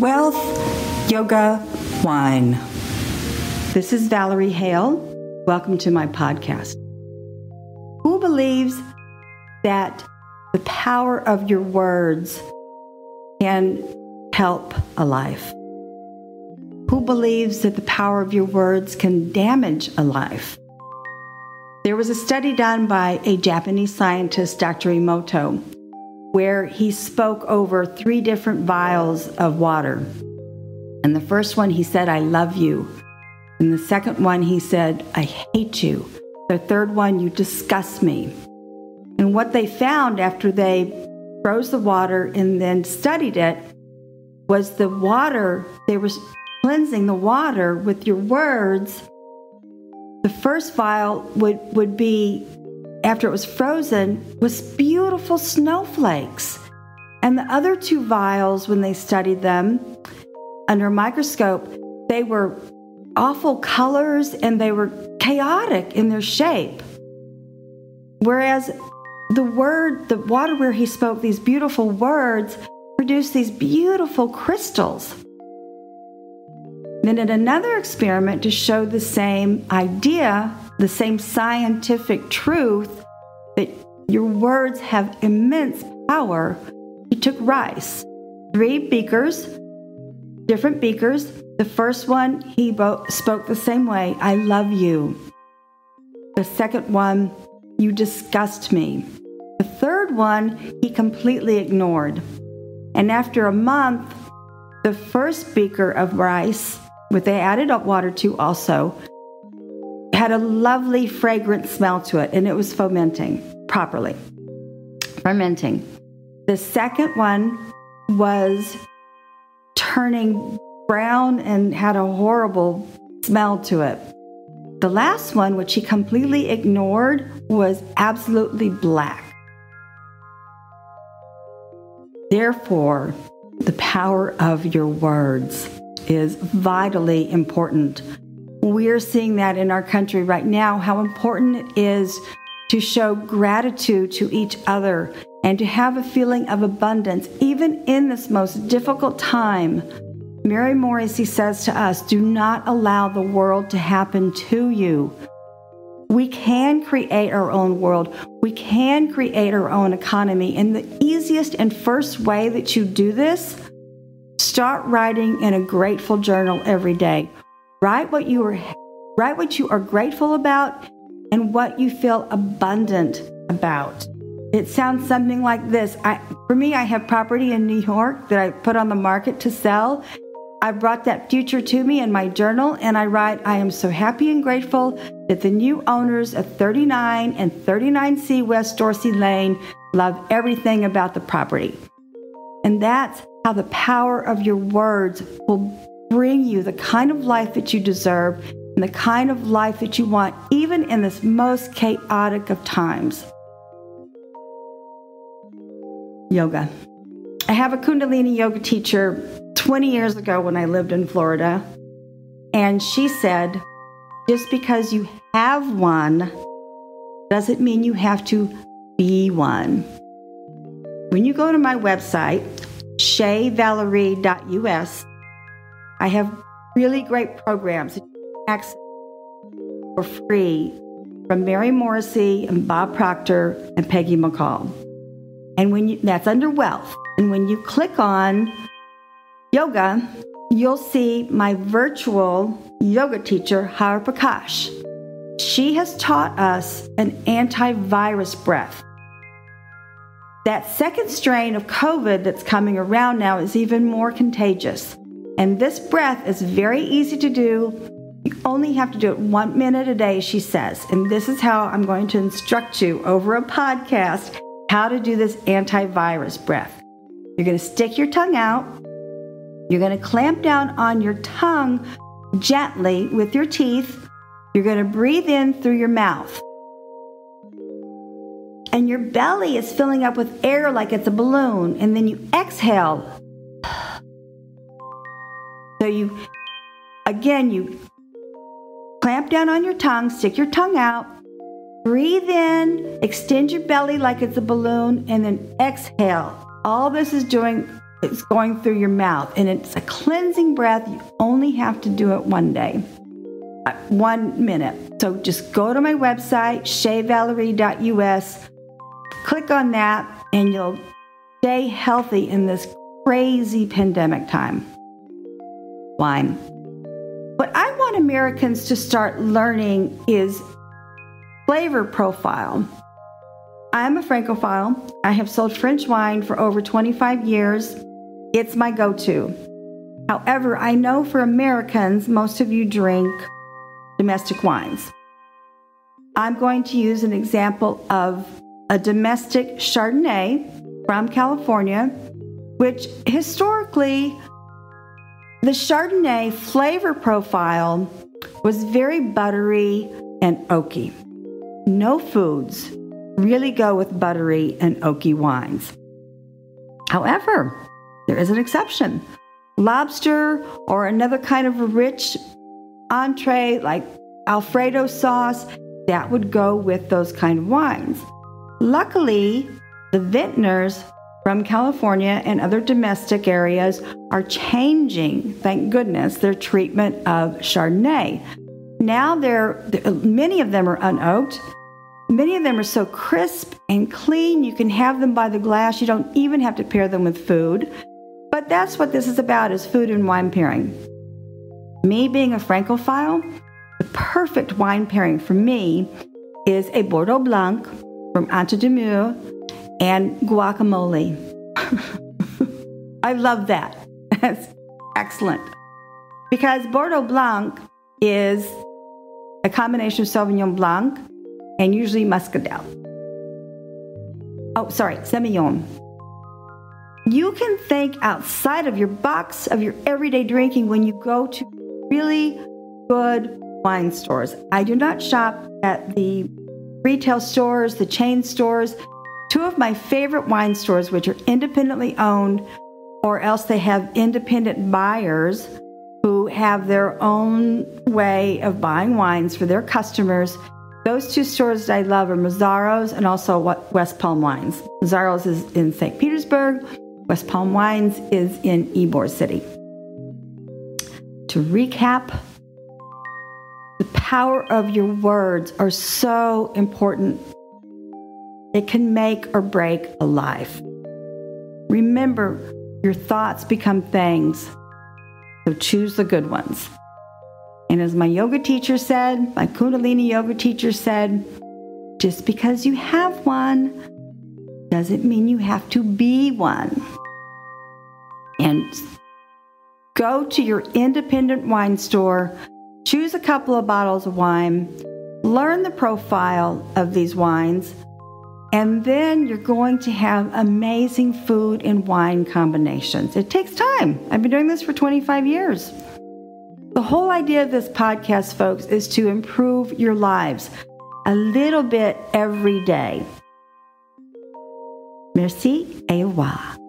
Wealth, Yoga, Wine. This is Valerie Hale. Welcome to my podcast. Who believes that the power of your words can help a life? Who believes that the power of your words can damage a life? There was a study done by a Japanese scientist, Dr. Emoto, where he spoke over 3 different vials of water. And the first one, he said, "I love you." And the second one, he said, "I hate you." The third one, "You disgust me." And what they found after they froze the water and then studied it was the water, they were cleansing the water with your words. The first vial would be, after it was frozen, was beautiful snowflakes. And the other 2 vials, when they studied them under a microscope, they were awful colors and they were chaotic in their shape. Whereas the water where he spoke these beautiful words produced these beautiful crystals. Then in another experiment to show the same idea, the same scientific truth, that your words have immense power, he took rice, 3 beakers, different beakers. The first one, he spoke the same way, "I love you." The second one, "You disgust me." The third one, he completely ignored. And after a month, the first beaker of rice, which they added up water to also, had a lovely fragrant smell to it, and it was fermenting properly. The second one was turning brown and had a horrible smell to it. The last one, which he completely ignored, was absolutely black. Therefore, the power of your words is vitally important. We're seeing that in our country right now, how important it is to show gratitude to each other and to have a feeling of abundance, even in this most difficult time. Mary Morrissey says to us, do not allow the world to happen to you. We can create our own world. We can create our own economy. And the easiest and first way that you do this, start writing in a grateful journal every day. Write what you are grateful about and what you feel abundant about. It sounds something like this. For me, I have property in New York that I put on the market to sell. I brought that future to me in my journal, and I write, "I am so happy and grateful that the new owners of 39 and 39C West Dorsey Lane love everything about the property." And that's how the power of your words will bring you the kind of life that you deserve and the kind of life that you want, even in this most chaotic of times. Yoga. I have a kundalini yoga teacher 20 years ago when I lived in Florida, and she said, just because you have one doesn't mean you have to be one. When you go to my website, shayvalerie.us, I have really great programs that you can access for free from Mary Morrissey and Bob Proctor and Peggy McCall. And that's under wealth. And when you click on yoga, you'll see my virtual yoga teacher, Har Prakash. She has taught us an antivirus breath. That second strain of COVID that's coming around now is even more contagious. And this breath is very easy to do. You only have to do it 1 minute a day, she says. And this is how I'm going to instruct you over a podcast how to do this antivirus breath. You're going to stick your tongue out. You're going to clamp down on your tongue gently with your teeth. You're going to breathe in through your mouth. And your belly is filling up with air like it's a balloon. And then you exhale. So you clamp down on your tongue, stick your tongue out, breathe in, extend your belly like it's a balloon, and then exhale. All this is doing it's going through your mouth, and it's a cleansing breath. You only have to do it one day, 1 minute. So just go to my website, shayvalerie.us, click on that, and you'll stay healthy in this crazy pandemic time. Wine. What I want Americans to start learning is flavor profile. I'm a Francophile. I have sold French wine for over 25 years. It's my go-to. However, I know for Americans, most of you drink domestic wines. I'm going to use an example of a domestic Chardonnay from California, which historically, the Chardonnay flavor profile was very buttery and oaky. No foods really go with buttery and oaky wines. However, there is an exception. Lobster or another kind of a rich entree like Alfredo sauce, that would go with those kind of wines. Luckily, the vintners from California and other domestic areas are changing, thank goodness, their treatment of Chardonnay. Now many of them are unoaked. Many of them are so crisp and clean, you can have them by the glass. You don't even have to pair them with food. But that's what this is about, is food and wine pairing. Me being a Francophile, the perfect wine pairing for me is a Bordeaux Blanc from Antidemure and guacamole. I love that. That's excellent. Because Bordeaux Blanc is a combination of Sauvignon Blanc and usually Muscadel. Semillon. You can think outside of your box of your everyday drinking when you go to really good wine stores. I do not shop at the retail stores, the chain stores. Two of my favorite wine stores, which are independently owned, or else they have independent buyers who have their own way of buying wines for their customers. Those two stores that I love are Mazzaros and also West Palm Wines. Mazzaros is in St. Petersburg. West Palm Wines is in Ybor City. To recap, the power of your words are so important. It can make or break a life. Remember, your thoughts become things, so choose the good ones. And as my yoga teacher said, my kundalini yoga teacher said, just because you have one doesn't mean you have to be one. And go to your independent wine store, choose a couple of bottles of wine, learn the profile of these wines, and then you're going to have amazing food and wine combinations. It takes time. I've been doing this for 25 years. The whole idea of this podcast, folks, is to improve your lives a little bit every day. Merci et au revoir.